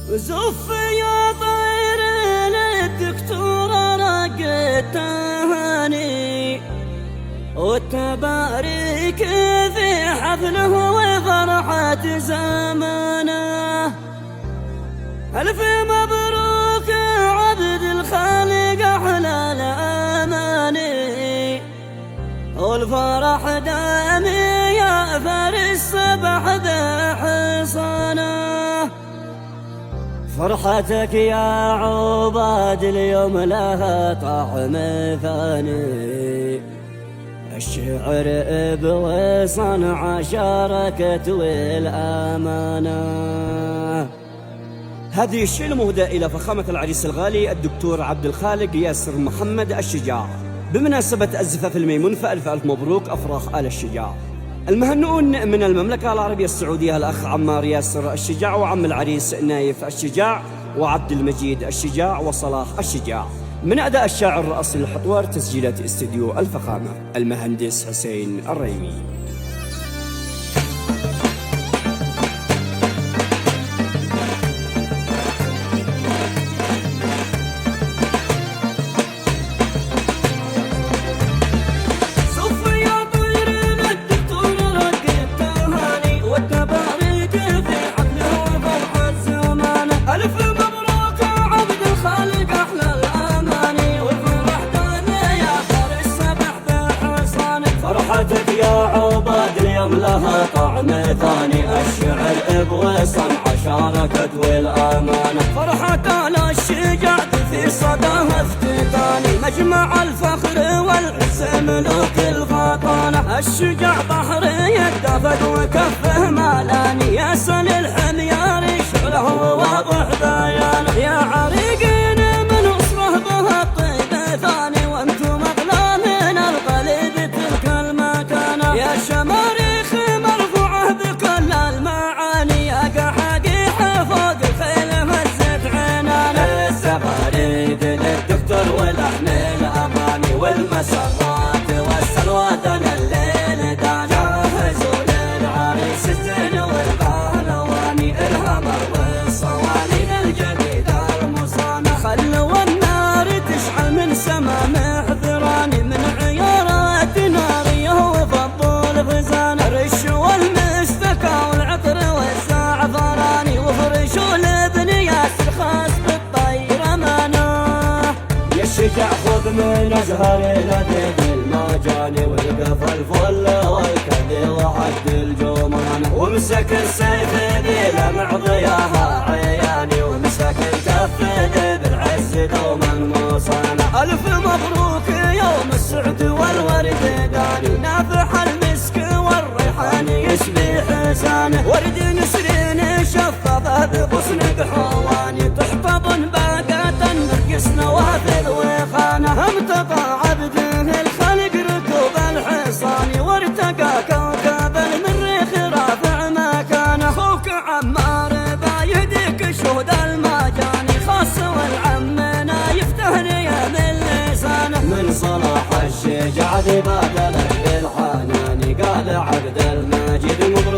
زف يا طير للدكتور رقت تهاني والتبارك في حفله وفرحة زمانه. ألف مبروك عبد الخالق أحلى الأماني والفرح دامي يا فارس سبح ذا حصانه. فرحتك يا عباد اليوم لها طعم ثاني، الشعر بوصنع شاركت والأمانة. هذه الشيلة مهداة إلى فخامة العريس الغالي الدكتور عبد الخالق ياسر محمد الشجاع بمناسبة الزفاف الميمون، فألف ألف مبروك أفراح آل الشجاع. المهنئون من المملكة العربية السعودية الأخ عمار ياسر الشجاع وعم العريس نايف الشجاع وعبد المجيد الشجاع وصلاح الشجاع. من أداء الشاعر الرأسي للحطوار تسجيلات استديو الفخامة المهندس حسين الريمي. فرحتك يا عباد اليوم لها طعم ثاني، الشعر بوصنع شاركت والأمانة. فرحة آل الشجاع في صداها افتتاني، مجمع الفخر والعز ملوك الفطانة. الشجاع بحر يتفق وكفه مالاني، يسأل الحميار شعره واضح بيانه. يا عريقين من أصره بها الطيب ثاني، وانتم أغلى من القلب تلك المكانة. يا شماريخ مرفوعة بكل المعاني، يا قحاقيح فوق الخيل هزت عنانه. الزغاريد للدكتور ولحن الأغاني والمسرات والسروات الليل دان. جهزوا للعريس الزين والبهلواني، الهمر والصواني الجديد المصانة. خلوا النار تشعل من سما محذراني، من عيارات ناريه وفضوا الخزانة. رشوا المستكى والعطر والزعفراني، وفرشوا لابن ياسر خاص بالطير مناه. يا الشجاع خذ من أزهر لديد المجاني، والقف الفل والكذي وعد الجمان. ومسك السيف ذي لمع ضياها عياني، ومسك الكف ذي بالعز دوما مصانع. ألف مبروك يوم السعد والورد داني، نافح المسك والريحان يشبه حسانه. ورد نسرين شفافه بغصن بحواني، تحتضن باقة نرقص نوافذ وخانه. امتطى عبده الخلق ركوب الحصان، وارتقى كوكب المريخ رافع مكانه. خوك عمار بايدك شهود المجاني، خاص والعم نايف تهنية من لسانه. من صلاح الشجاع ذي بادلك بالحناني، قال عبد المجيد مبروك